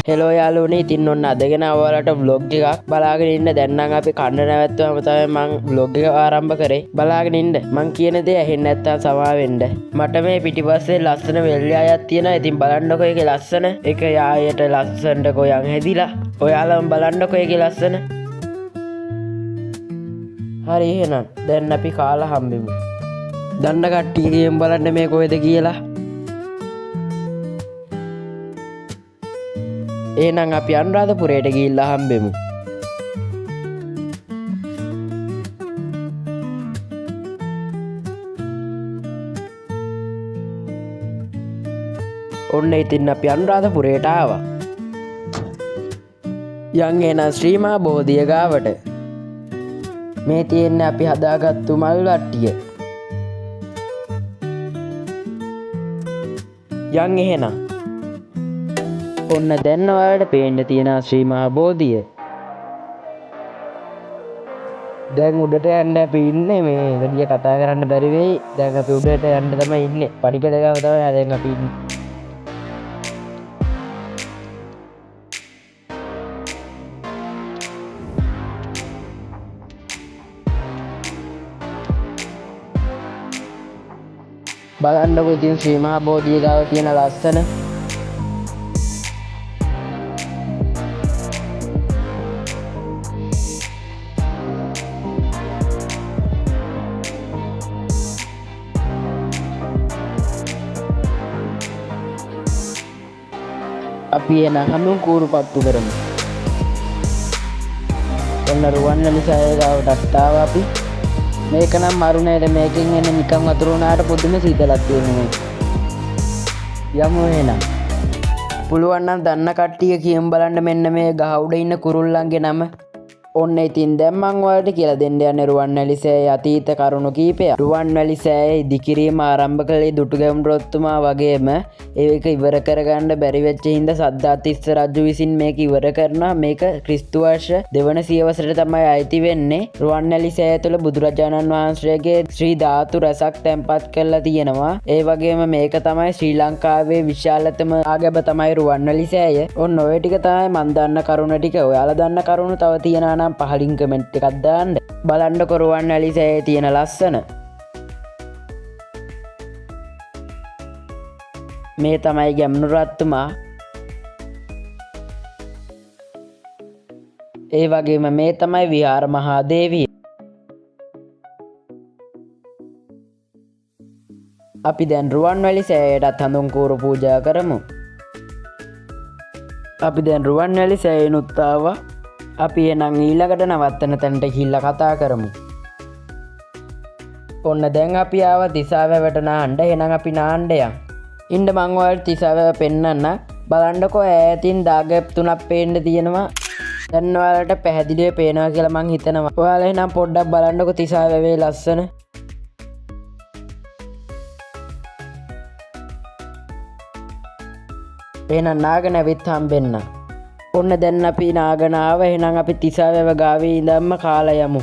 Hello යාළුවනේ ඉතින් ඔන්න අදගෙන ඔයාලට vlog එකක් බලාගෙන ඉන්න. දැන් නම් අපි කන්න නැවැත්තුවම තමයි මං vlog එක ආරම්භ කරේ. බලාගෙන ඉන්න. මං කියන දේ ඇහෙන්නේ නැත්තම් සමා වෙන්න. මට මේ පිටිපස්සේ ලස්සන වෙල්යායක් තියෙනවා. ඉතින් බලන්නකෝ ඒකේ ලස්සන. ඒක යායට ලස්සනට කොයන් හැදිලා. ඔයාලම බලන්නකෝ ඒකේ ලස්සන. හරි එහෙනම් දැන් අපි කාලා හම්බෙමු. දන්න කට්ටියගෙන් බලන්න මේ කොහෙද කියලා. එහෙනම් අපි අනුරාධපුරයට ගිහිල්ලා හම්බෙමු. ඔන්න ඉතින් අපි අනුරාධපුරයට ආවා. යන් එහෙනම් ශ්‍රීමා බෝධිය ගාවට. මේ තියෙන්නේ අපි හදාගත්තු මල් වට්ටිය. යන් එහෙනම් ඔන්න දැන් ඔයාලට පේන්න තියෙන ශ්‍රී මහා බෝධිය. දැන් උඩට යන්න අපි ඉන්නේ. මේ වැඩිය කතා කරන්න බැරි වෙයි. දැන් අපි උඩට යන්න තමයි ඉන්නේ. පඩිපෙළ ගාව තමයි දැන් අපි ඉන්නේ. බලන්නකෝ ඉතින් ශ්‍රී මහා බෝධිය ගාව තියෙන ලස්සන. අපි එන හැමෝම කූරු පත්තු කරමු. ඔන්න රුවන්වැලි සෑය ගාවටත් ආවා අපි. මේක නම් මරුණේද මේකෙන් එන නිකන් වතුර උනාට පුදුම සීතලක් තියෙනවා. යමු එහෙනම්. පුළුවන් නම් දන්න කට්ටිය කියමු බලන්න මෙන්න මේ ගහ උඩ ඉන්න කුරුල්ලන්ගේ නම. ඔන්න ඉතින් දැන් මං ඔයාලට කියලා දෙන්න යන්නේ රුවන්වැලි සෑයේ අතීත කරුණු කීපයක්. රුවන්වැලි සෑයේ ඉදිකිරීම ආරම්භ කළේ දුටුගැමුණු රජතුමා වගේම ඒක ඉවර කරගන්න බැරි වෙච්ච හින්දා සද්ධාතිස්ස රජු විසින් මේක ඉවර කරනවා. මේක ක්‍රිස්තු වර්ෂ දෙවන සියවසට තමයි අයිති වෙන්නේ. රුවන්වැලි සෑය තුළ බුදුරජාණන් වහන්සේගේ ශ්‍රී ධාතු රසක් තැන්පත් කරලා තියෙනවා. ඒ වගේම මේක තමයි ශ්‍රී ලංකාවේ විශාලතම ආගම තමයි රුවන්වැලි සෑය. ඔන්න ඔය ටික තමයි මන් දන්න කරුණ ටික. ඔයාලා දන්න කරුණු තව තියෙනවා නම් පහලින් කමෙන්ට් එකක් දාන්න. බලන්නකො රුවන්වැලි සෑයේ තියෙන ලස්සන. මේ තමයි ගැමුණු රජතුමා. ඒ වගේම මේ තමයි විහාර මහා දේවිය. අපි දැන් රුවන්වැලි සෑයටත් හඳුන් කූරු පූජා කරමු. අපි දැන් රුවන්වැලි සෑයෙනුත් ආවා. අපි එනම් ඊළඟට නවත්තන තැනට ගිහිල්ලා කතා කරමු. ඔන්න දැන් අපි ආවා තිසාවැවට නාන්න. එහෙනම් අපි නාන්න යමු. ඉන්න මං ඔයාලට තිසාවැව පෙන්නන්න. බලන්නකෝ ඈතින් දාගැප් තුනක් පේන්න තියෙනවා. දැන් ඔයාලට පැහැදිලිව පේනවා කියලා මං හිතනවා. ඔයාලා එහෙනම් පොඩ්ඩක් බලන්නකෝ තිසාවැවේ ලස්සන. එහෙනම් නාගන ඇවිත් හම්බෙන්න. ඔන්න දැන් අපි නාගන ආවා. එහෙනම් අපි තිසාවැව ගාවේ ඉඳන්ම කාලා යමු.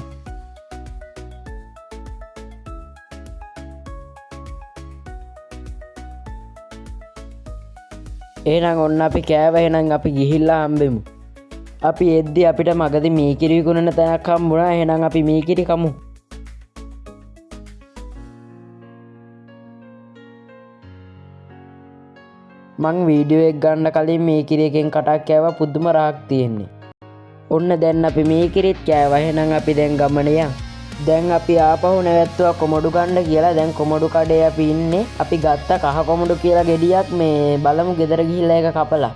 එහෙනම් ඔන්න අපි කෑවා. එහෙනම් අපි ගිහිල්ලා හම්බෙමු. අපි එද්දි අපිට මගදී මීකිරි විකුණන තැනක් හම්බුණා. එහෙනම් අපි මීකිරි කමු. මං වීඩියෝ එක ගන්න කලින් මීකිරි එකෙන් කටක් කෑවා. පුදුම රහක් තියෙන්නේ. ඔන්න දැන් අපි මීකිරිත් කෑවා. එහෙනම් අපි දැන් ගමන යමු. දැන් අපි ආපහු නැවැත්තුවා කොමඩු ගන්න කියලා. දැන් කොමඩු කඩේ අපි ඉන්නේ. අපි ගත්ත කහ කොමඩු කියලා ගෙඩියක්. මේ බලමු ගෙදර ගිහිල්ලා ඒක කපලා.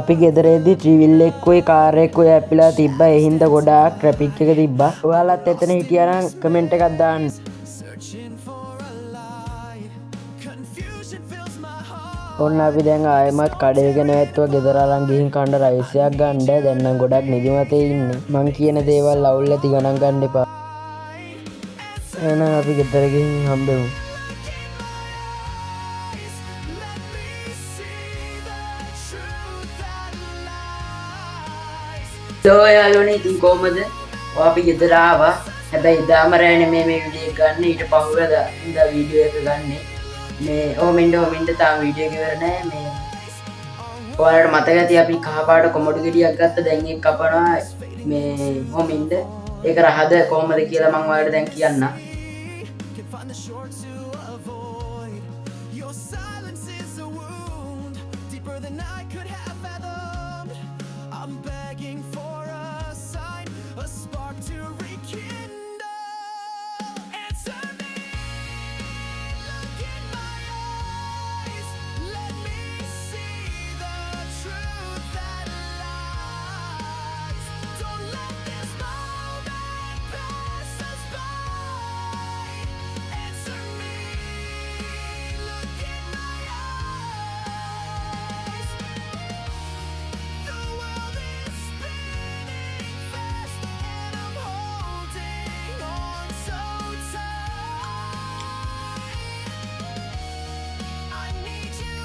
අපි ගෙදරේදී ට්‍රිවිල් එක්කුයි කාර් එක්කුයි ඇප්පිලා තිබ්බා. ඒ හින්දා ගොඩාක් ට්‍රැෆික් එක තිබ්බා. ඔයාලත් එතන හිටියා නම් කමෙන්ට් එකක් දාන්න. ඔන්න අපි දැන් ආයෙමත් කඩේක නැවැත්තුවා ගෙදර අරන් ගිහින් කන්න රයිස් එකක් ගන්න. දැන් නම් ගොඩක් නිදිමතේ ඉන්නේ. මං කියන දේවල් අවුල් ඇති ගණන් ගන්න එපා. එහෙනම් අපි ගෙදර ගිහින් හම්බෙමු. යාළුවනේ ඉතින් කොහමද? අපි ගෙදර ආවා. හැබැයි ඉදාම රෑ නෙමෙයි මේ වීඩියෝ එක ගන්න. ඊට පහුවෙනිදා ඉඳලා වීඩියෝ එක ගන්නෙ. මේ ඕමින්ද තාම වීඩියෝ එක ඉවර නෑ. මේ ඔයාලට මතක ඇති අපි කහපාට කොමඩු ගෙඩියක් ගත්ත දැන් ඒක කපනවා මේ හොමින්ද ඒක රහද කොහොමද කියලා මම ඔයාලට දැන් කියන්න.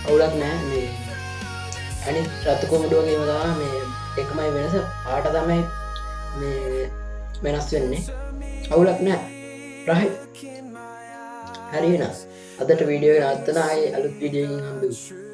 අවුලක් නෑ මේ අනිත් රතු කොමඩු වගේම තමයි මේ එකමයි වෙනස පාට තමයි මේ වෙනස් වෙන්නේ. අවුලක් නෑ රහයි හරි වෙනස්. අදට වීඩියෝ එක නවත්තන ආයේ අලුත් වීඩියෝ එකකින් හම්බෙමු.